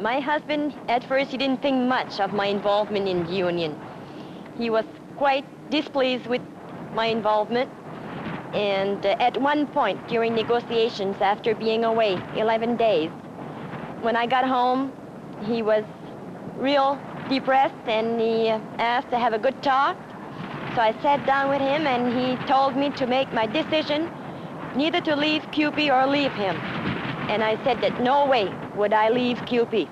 My husband, at first, he didn't think much of my involvement in the union. He was quite displeased with my involvement. And at one point during negotiations, after being away 11 days, when I got home, he was real depressed and he asked to have a good talk. So I sat down with him and he told me to make my decision neither to leave QP or leave him. And I said that no way would I leave QP.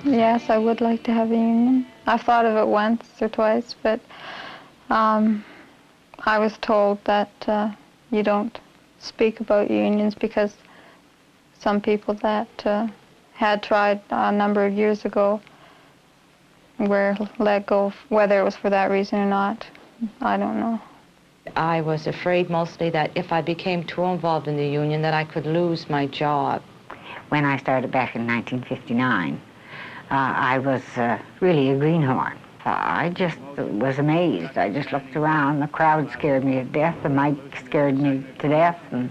Yes, I would like to have a union. I've thought of it once or twice, but I was told that you don't speak about unions because some people that had tried a number of years ago were let go, whether it was for that reason or not, I don't know. I was afraid mostly that if I became too involved in the union that I could lose my job. When I started back in 1959, I was really a greenhorn. I just was amazed. I just looked around. The crowd scared me to death. The mic scared me to death. And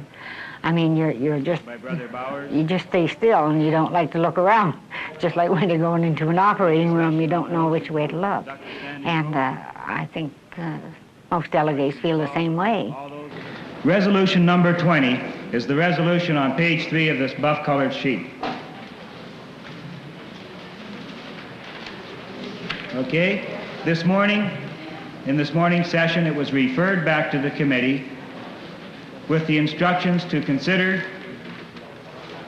I mean, you just stay still and you don't like to look around. Just like when you're going into an operating room, you don't know which way to look. And I think most delegates feel the same way. Resolution number 20 is the resolution on page 3 of this buff-colored sheet. Okay, this morning, in this morning's session, it was referred back to the committee with the instructions to consider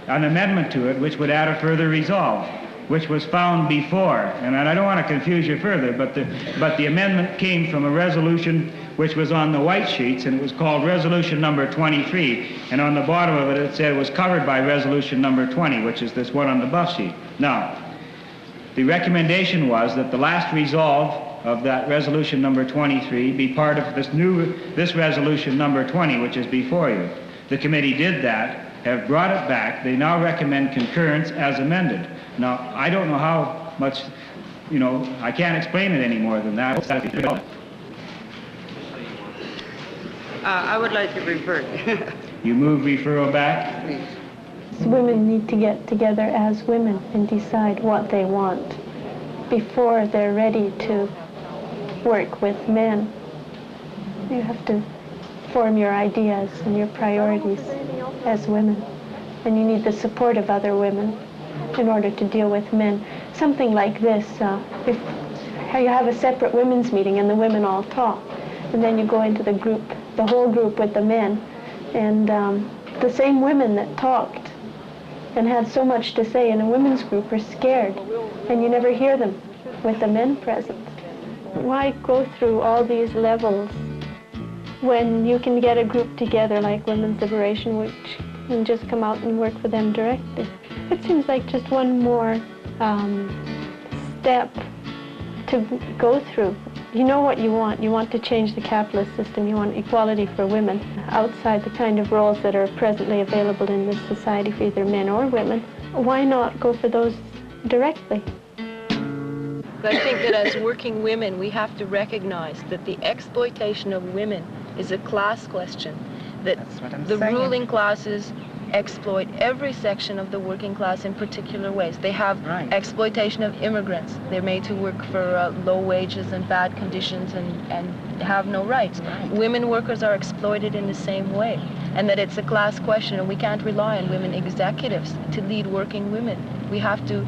an amendment to it which would add a further resolve, which was found before. And I don't want to confuse you further, but the amendment came from a resolution which was on the white sheets, and it was called resolution number 23. And on the bottom of it, it said it was covered by resolution number 20, which is this one on the buff sheet. Now, the recommendation was that the last resolve of that resolution number 23 be part of this resolution number 20, which is before you. The committee did that, have brought it back. They now recommend concurrence as amended. Now, I don't know how much, I can't explain it any more than that. I would like to refer. You move referral back? Please. Women need to get together as women and decide what they want before they're ready to work with men. You have to form your ideas and your priorities as women, and you need the support of other women in order to deal with men. Something like this, if you have a separate women's meeting and the women all talk, and then you go into the group, the whole group with the men, and the same women that talked and had so much to say in a women's group are scared, and you never hear them with the men present. Why go through all these levels when you can get a group together like Women's Liberation, which can just come out and work for them directly? It seems like just one more step to go through. You know what you want. You want to change the capitalist system. You want equality for women outside the kind of roles that are presently available in this society for either men or women. Why not go for those directly? I think that as working women, we have to recognize that the exploitation of women is a class question, that the ruling classes exploit every section of the working class in particular ways. They have exploitation of immigrants. They're made to work for low wages and bad conditions and have no rights. Women workers are exploited in the same way, and that it's a class question, and we can't rely on women executives to lead working women. We have to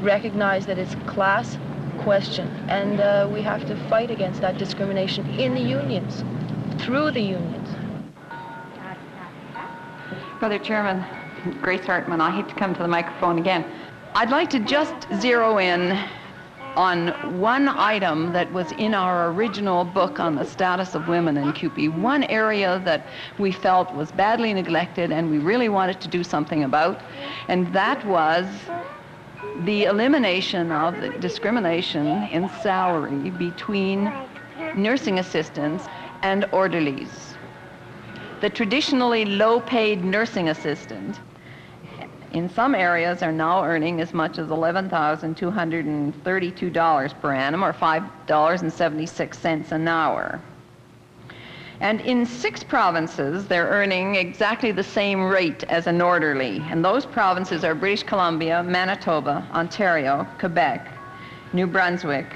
recognize that it's a class question, and we have to fight against that discrimination in the unions, through the unions. Brother Chairman, Grace Hartman, I hate to come to the microphone again. I'd like to just zero in on one item that was in our original book on the status of women in CUPE, one area that we felt was badly neglected and we really wanted to do something about, and that was the elimination of the discrimination in salary between nursing assistants and orderlies. The traditionally low-paid nursing assistant in some areas are now earning as much as $11,232 per annum, or $5.76 an hour. And in 6 provinces, they're earning exactly the same rate as an orderly. And those provinces are British Columbia, Manitoba, Ontario, Quebec, New Brunswick,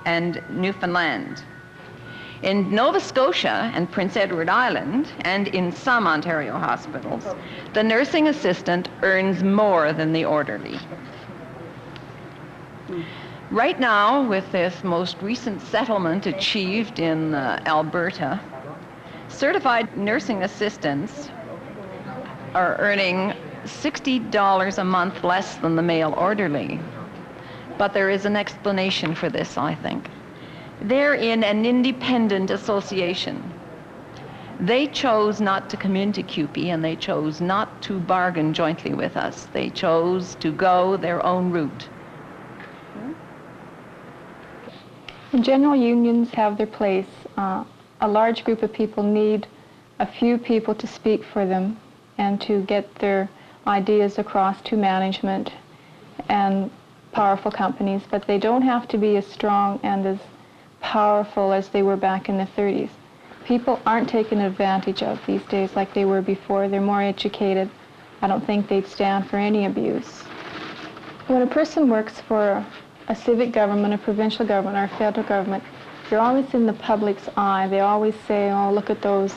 and Newfoundland. In Nova Scotia and Prince Edward Island, and in some Ontario hospitals, the nursing assistant earns more than the orderly. Right now, with this most recent settlement achieved in Alberta, certified nursing assistants are earning $60 a month less than the male orderly. But there is an explanation for this, I think. They're in an independent association. They chose not to come into CUPE, and they chose not to bargain jointly with us. They chose to go their own route. General unions have their place. A large group of people need a few people to speak for them and to get their ideas across to management and powerful companies, but they don't have to be as strong and as powerful as they were back in the 30s. People aren't taken advantage of these days like they were before. They're more educated. I don't think they'd stand for any abuse. When a person works for a civic government, a provincial government, or a federal government, they're always in the public's eye. They always say, oh, look at those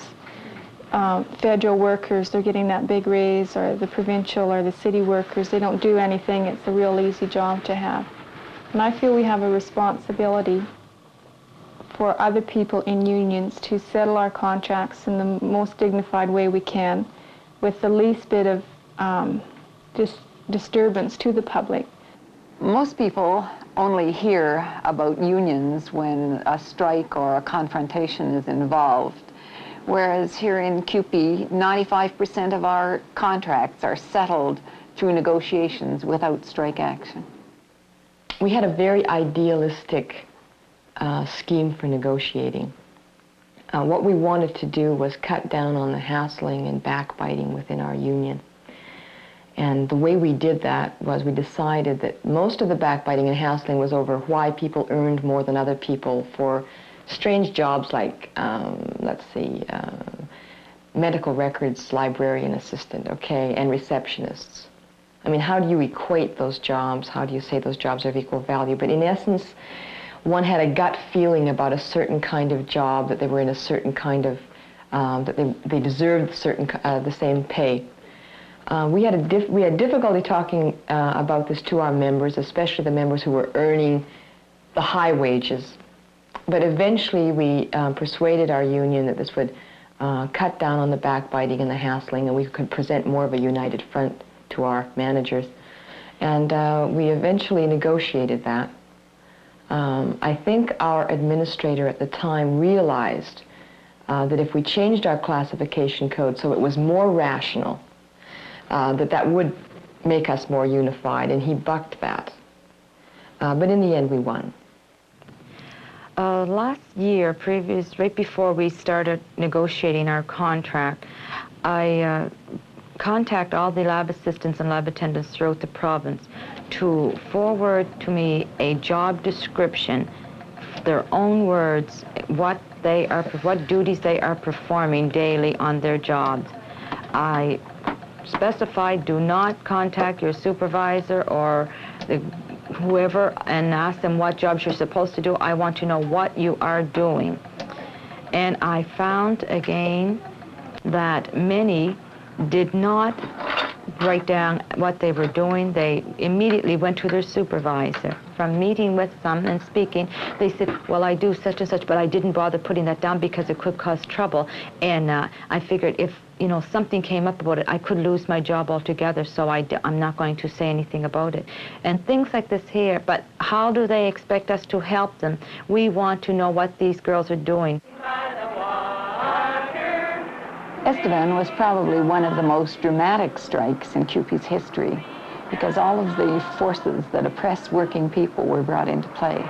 federal workers, they're getting that big raise, or the provincial or the city workers, they don't do anything. It's a real easy job to have. And I feel we have a responsibility for other people in unions to settle our contracts in the most dignified way we can with the least bit of disturbance to the public. Most people only hear about unions when a strike or a confrontation is involved, whereas here in CUPE, 95% of our contracts are settled through negotiations without strike action. We had a very idealistic scheme for negotiating. What we wanted to do was cut down on the hassling and backbiting within our union. And the way we did that was we decided that most of the backbiting and hassling was over why people earned more than other people for strange jobs like, let's see, medical records librarian assistant, okay, and receptionists. I mean, how do you equate those jobs? How do you say those jobs are of equal value? But in essence, one had a gut feeling about a certain kind of job, that they were in a certain kind of, that they deserved certain, the same pay. We had difficulty talking about this to our members, especially the members who were earning the high wages. But eventually we persuaded our union that this would cut down on the backbiting and the hassling, and we could present more of a united front to our managers. And we eventually negotiated that. I think our administrator at the time realized that if we changed our classification code so it was more rational, that would make us more unified, and he bucked that. But in the end, we won. Last year, right before we started negotiating our contract, I contact all the lab assistants and lab attendants throughout the province to forward to me a job description, their own words, what duties they are performing daily on their jobs. I specified, do not contact your supervisor or whoever and ask them what jobs you're supposed to do. I want to know what you are doing. And I found again that many did not write down what they were doing. They immediately went to their supervisor. From meeting with some and speaking, they said, well, I do such and such, but I didn't bother putting that down because it could cause trouble. And I figured if something came up about it, I could lose my job altogether, so I'm not going to say anything about it. And things like this here, but how do they expect us to help them? We want to know what these girls are doing. Estevan was probably one of the most dramatic strikes in CUPE's history because all of the forces that oppress working people were brought into play.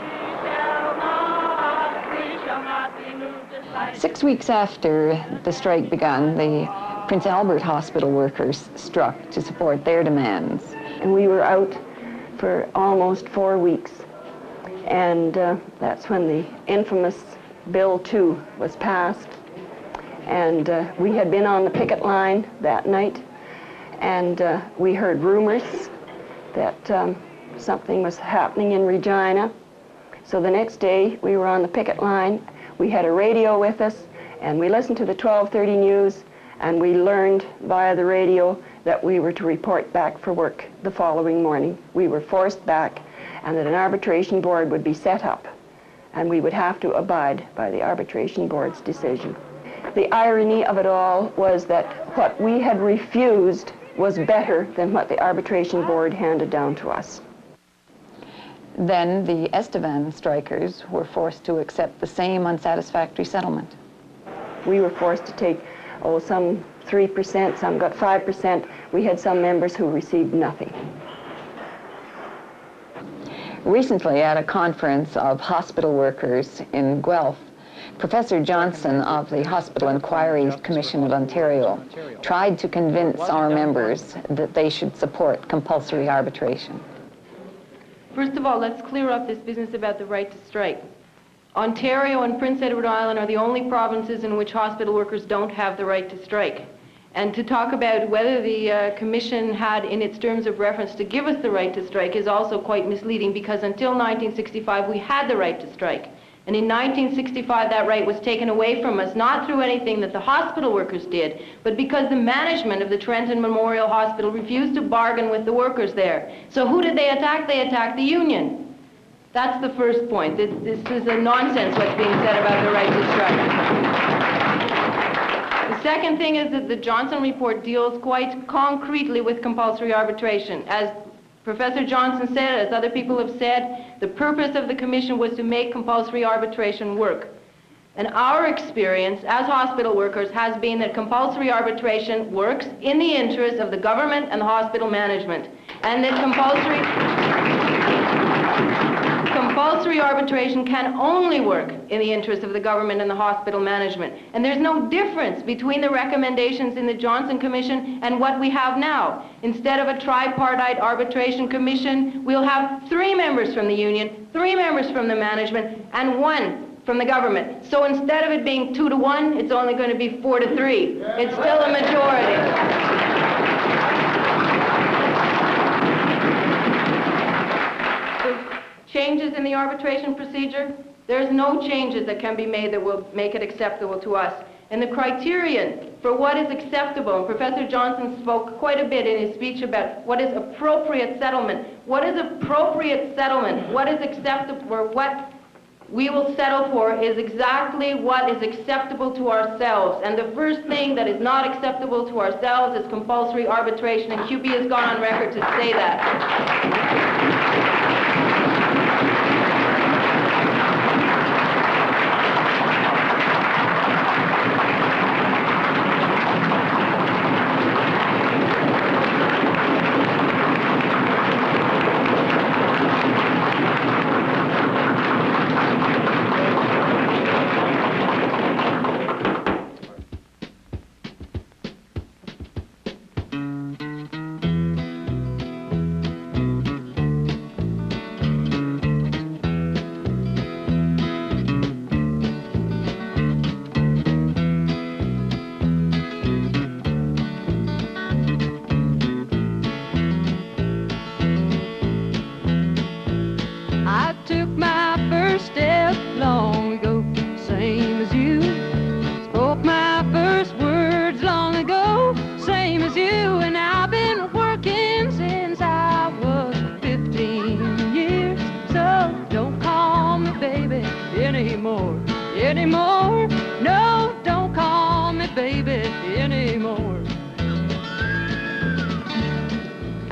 6 weeks after the strike began, the Prince Albert Hospital workers struck to support their demands. And we were out for almost 4 weeks. And that's when the infamous Bill 2 was passed. And we had been on the picket line that night, and we heard rumors that something was happening in Regina. So the next day, we were on the picket line. We had a radio with us, and we listened to the 12:30 news, and we learned via the radio that we were to report back for work the following morning. We were forced back, and that an arbitration board would be set up, and we would have to abide by the arbitration board's decision. The irony of it all was that what we had refused was better than what the arbitration board handed down to us. Then the Estevan strikers were forced to accept the same unsatisfactory settlement. We were forced to take, some 3%, some got 5%. We had some members who received nothing. Recently, at a conference of hospital workers in Guelph, Professor Johnson of the Hospital Inquiry Commission of Ontario tried to convince our members that they should support compulsory arbitration. First of all, let's clear up this business about the right to strike. Ontario and Prince Edward Island are the only provinces in which hospital workers don't have the right to strike. And to talk about whether the Commission had in its terms of reference to give us the right to strike is also quite misleading, because until 1965 we had the right to strike. And in 1965 that right was taken away from us, not through anything that the hospital workers did, but because the management of the Trenton Memorial Hospital refused to bargain with the workers there. So who did they attack? They attacked the union. That's the first point. This is a nonsense what's being said about the right to strike. The second thing is that the Johnson report deals quite concretely with compulsory arbitration. As Professor Johnson said, as other people have said, the purpose of the Commission was to make compulsory arbitration work. And our experience as hospital workers has been that compulsory arbitration works in the interest of the government and the hospital management. And that compulsory arbitration can only work in the interest of the government and the hospital management. And there's no difference between the recommendations in the Johnson Commission and what we have now. Instead of a tripartite arbitration commission, we'll have 3 members from the union, 3 members from the management, and 1 from the government. So instead of it being 2 to 1, it's only going to be 4 to 3. It's still a majority. Changes in the arbitration procedure, there's no changes that can be made that will make it acceptable to us. And the criterion for what is acceptable, and Professor Johnson spoke quite a bit in his speech about what is appropriate settlement. What is appropriate settlement? What is acceptable, or what we will settle for is exactly what is acceptable to ourselves. And the first thing that is not acceptable to ourselves is compulsory arbitration, and CUPE has gone on record to say that.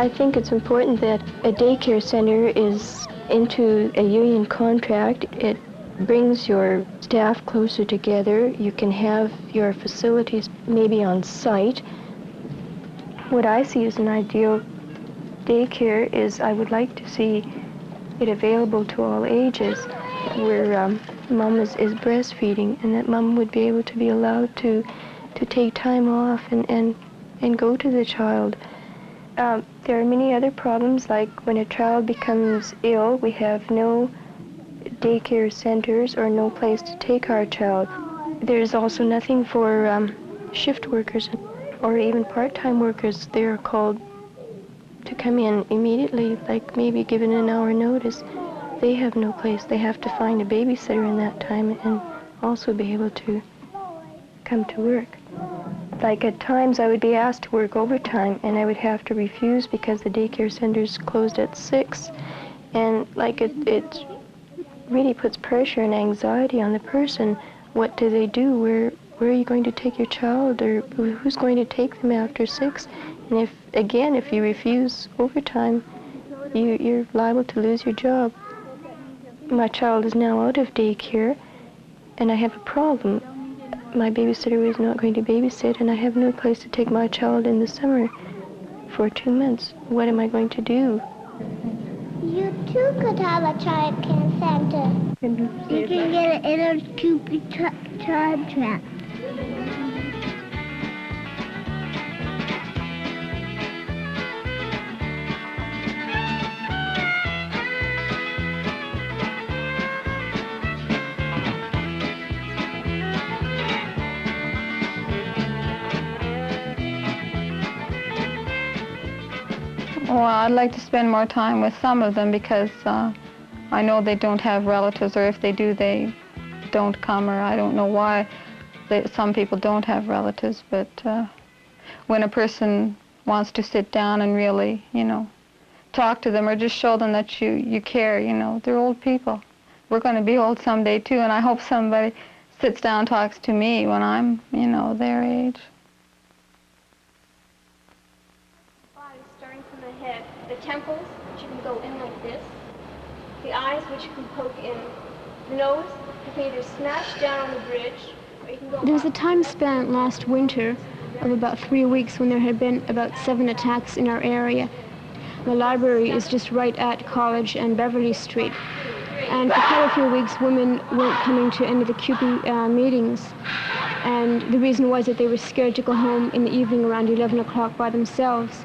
I think it's important that a daycare center is into a union contract. It brings your staff closer together. You can have your facilities maybe on site. What I see as an ideal daycare is I would like to see it available to all ages, where mom is breastfeeding, and that mom would be able to be allowed to take time off and go to the child. There are many other problems, like when a child becomes ill, we have no daycare centers or no place to take our child. There's also nothing for shift workers or even part-time workers. They're called to come in immediately, like maybe given an hour notice. They have no place. They have to find a babysitter in that time and also be able to come to work. Like at times I would be asked to work overtime and I would have to refuse because the daycare center's closed at 6. And like it really puts pressure and anxiety on the person. What do they do? Where are you going to take your child, or who's going to take them after 6? And if you refuse overtime, you're liable to lose your job. My child is now out of daycare, and I have a problem. My babysitter is not going to babysit, and I have no place to take my child in the summer for 2 months. What am I going to do? You too could have a child care center. You can get an inner Cupid child trap. Well, I'd like to spend more time with some of them because I know they don't have relatives, or if they do, they don't come, or I don't know why some people don't have relatives. But when a person wants to sit down and really, talk to them or just show them that you care, they're old people. We're going to be old someday too, and I hope somebody sits down and talks to me when I'm, their age. Head, the temples, which you can go in like this, the eyes, which you can poke in, the nose, you can either smash down on the bridge, or you can go. There was a time span last winter of about 3 weeks when there had been about 7 attacks in our area. The library is just right at College and Beverly Street. And for quite a few weeks, women weren't coming to any of the CUPE meetings. And the reason was that they were scared to go home in the evening around 11 o'clock by themselves.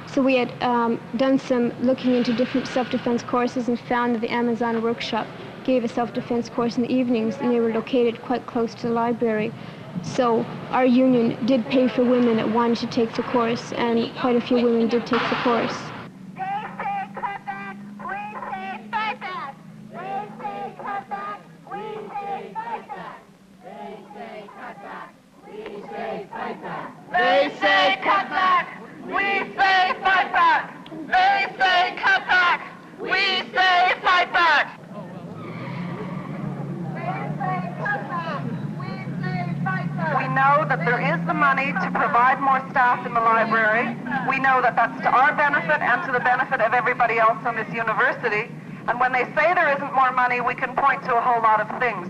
So we had done some looking into different self-defense courses and found that the Amazon workshop gave a self-defense course in the evenings, and they were located quite close to the library. So our union did pay for women that wanted to take the course, and quite a few women did take the course. They say cut back, we say fight back. They say cut back, we say fight back. We know that there is the money to provide more staff in the library. We know that that's to our benefit and to the benefit of everybody else on this university. And when they say there isn't more money, we can point to a whole lot of things.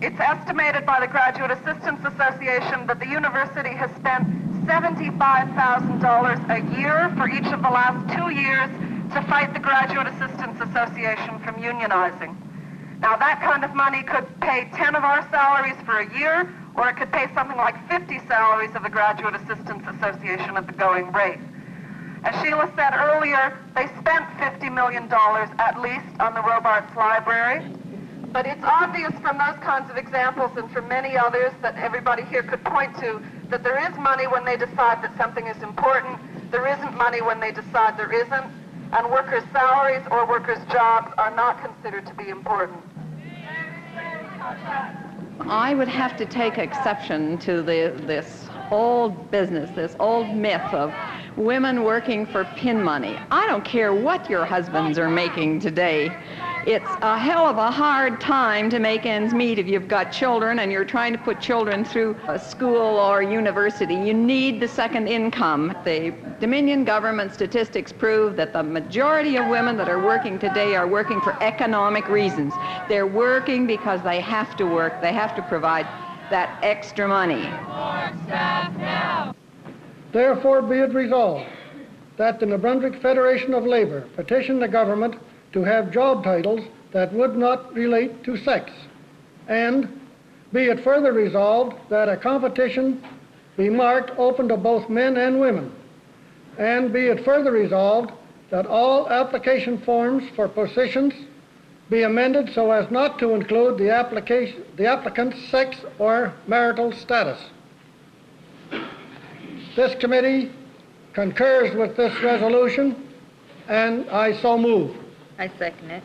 It's estimated by the Graduate Assistants Association that the university has spent $75,000 a year for each of the last 2 years to fight the Graduate Assistants Association from unionizing. Now that kind of money could pay 10 of our salaries for a year, or it could pay something like 50 salaries of the Graduate Assistants Association at the going rate. As Sheila said earlier, they spent $50 million at least on the Robarts Library. But it's obvious from those kinds of examples and from many others that everybody here could point to that there is money when they decide that something is important. There isn't money when they decide there isn't. And workers' salaries or workers' jobs are not considered to be important. I would have to take exception to this old business, this old myth of women working for pin money. I don't care what your husbands are making today. It's a hell of a hard time to make ends meet if you've got children and you're trying to put children through a school or university. You need the second income. The Dominion government statistics prove that the majority of women that are working today are working for economic reasons. They're working because they have to work. They have to provide that extra money. Therefore be it resolved that the New Brunswick Federation of Labor petition the government to have job titles that would not relate to sex, and be it further resolved that a competition be marked open to both men and women, and be it further resolved that all application forms for positions be amended so as not to include the applicant's sex or marital status. This committee concurs with this resolution, and I so move. I second it.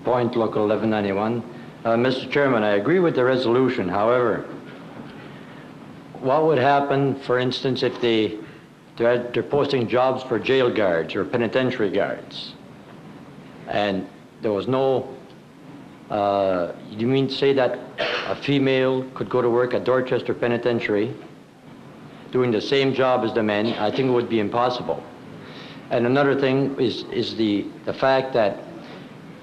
Point Local 1191. Mr. Chairman, I agree with the resolution. However, what would happen, for instance, if they're posting jobs for jail guards or penitentiary guards, and there was no, you mean to say that a female could go to work at Dorchester Penitentiary doing the same job as the men? I think it would be impossible. And another thing is the fact that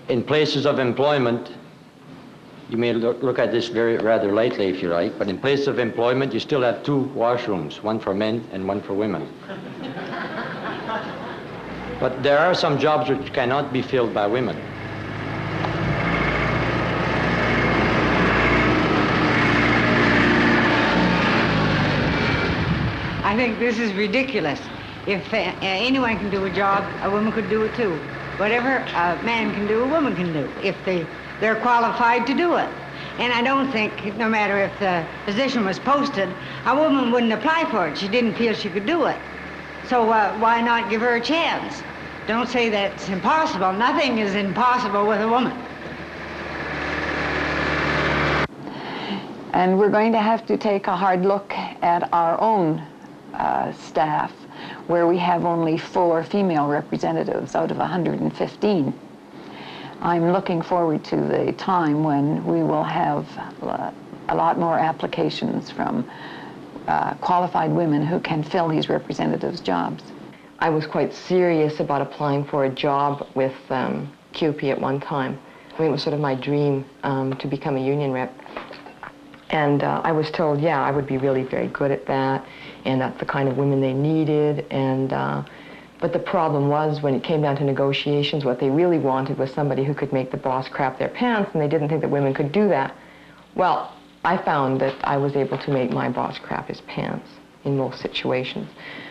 in places of employment, you may look at this rather lightly if you like, but in places of employment you still have two washrooms, one for men and one for women. But there are some jobs which cannot be filled by women. I think this is ridiculous. If anyone can do a job, a woman could do it too. Whatever a man can do, a woman can do, if they're qualified to do it. And I don't think, no matter if the position was posted, a woman wouldn't apply for it. She didn't feel she could do it. So why not give her a chance? Don't say that it's impossible. Nothing is impossible with a woman. And we're going to have to take a hard look at our own staff, where we have only 4 female representatives out of 115. I'm looking forward to the time when we will have a lot more applications from qualified women who can fill these representatives' jobs. I was quite serious about applying for a job with QP at one time. I mean, it was sort of my dream to become a union rep. And I was told, yeah, I would be really very good at that, and that's the kind of women they needed. And but the problem was, when it came down to negotiations, what they really wanted was somebody who could make the boss crap their pants, and they didn't think that women could do that. Well, I found that I was able to make my boss crap his pants in most situations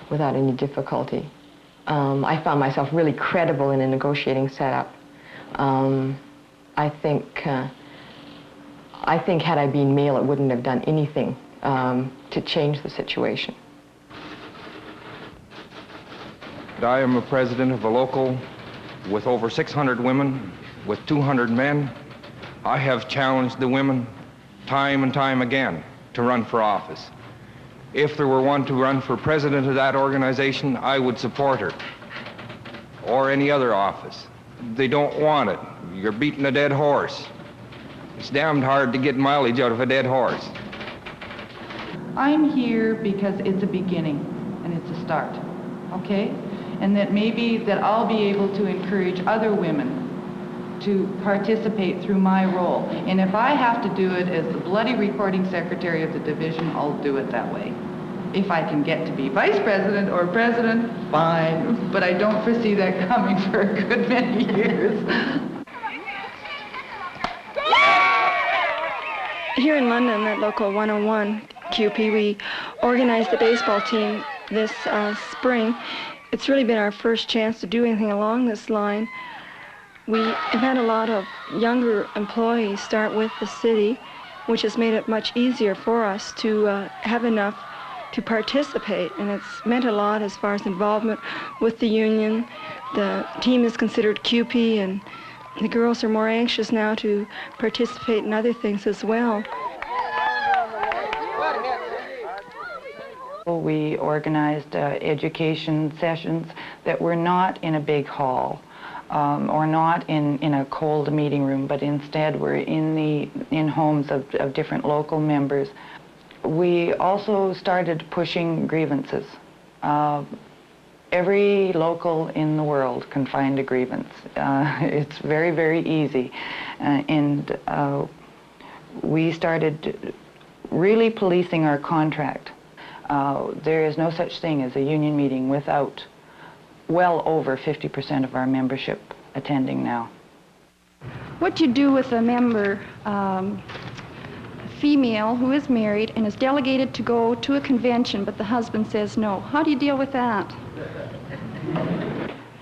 without any difficulty. I found myself really credible in a negotiating setup. I think had I been male, it wouldn't have done anything to change the situation. I am a president of a local with over 600 women, with 200 men. I have challenged the women time and time again to run for office. If there were one to run for president of that organization, I would support her, or any other office. They don't want it. You're beating a dead horse. It's damned hard to get mileage out of a dead horse. I'm here because it's a beginning and it's a start, okay? And that maybe that I'll be able to encourage other women to participate through my role. And if I have to do it as the bloody recording secretary of the division, I'll do it that way. If I can get to be vice president or president, fine. But I don't foresee that coming for a good many years. Here in London at Local 101 QP, we organized the baseball team this spring. It's really been our first chance to do anything along this line. We have had a lot of younger employees start with the city, which has made it much easier for us to have enough to participate, and it's meant a lot as far as involvement with the union. The team is considered QP, and the girls are more anxious now to participate in other things as well. We organized education sessions that were not in a big hall. or not in a cold meeting room, but instead we're in homes of different local members. We also started pushing grievances. Every local in the world can find a grievance. It's very, very easy. And we started really policing our contract. There is no such thing as a union meeting without well over 50% of our membership attending now. What do you do with a member, female who is married and is delegated to go to a convention, but the husband says no? How do you deal with that?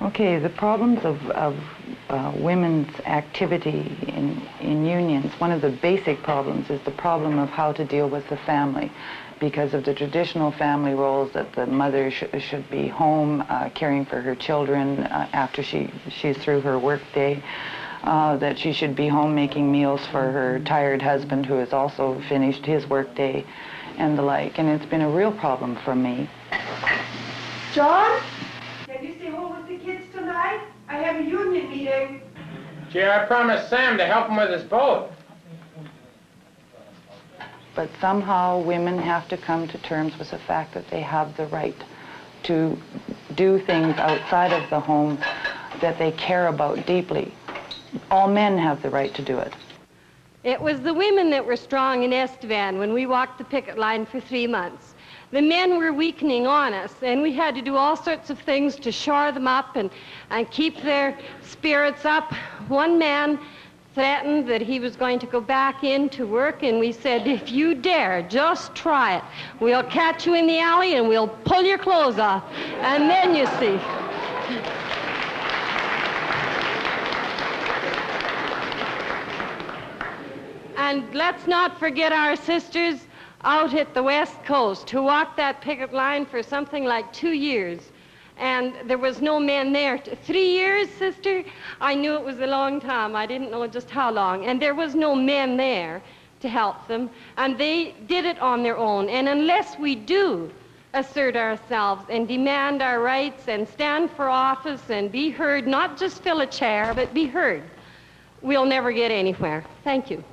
Okay, the problems of women's activity in unions, one of the basic problems is the problem of how to deal with the family, because of the traditional family roles that the mother should be home caring for her children after she's through her work day, that she should be home making meals for her tired husband who has also finished his work day, and the like. And it's been a real problem for me. John, can you stay home with the kids tonight? I have a union meeting. Gee, I promised Sam to help him with his boat. But somehow women have to come to terms with the fact that they have the right to do things outside of the home that they care about deeply. All men have the right to do it. It was the women that were strong in Estevan when we walked the picket line for 3 months. The men were weakening on us, and we had to do all sorts of things to shore them up and keep their spirits up. One man threatened that he was going to go back in to work, and we said, if you dare, just try it. We'll catch you in the alley and we'll pull your clothes off. And then you see. And let's not forget our sisters out at the West Coast who walked that picket line for something like 2 years. And there was no men there. 3 years, sister? I knew it was a long time. I didn't know just how long. And there was no men there to help them. And they did it on their own. And unless we do assert ourselves and demand our rights and stand for office and be heard, not just fill a chair, but be heard, we'll never get anywhere. Thank you.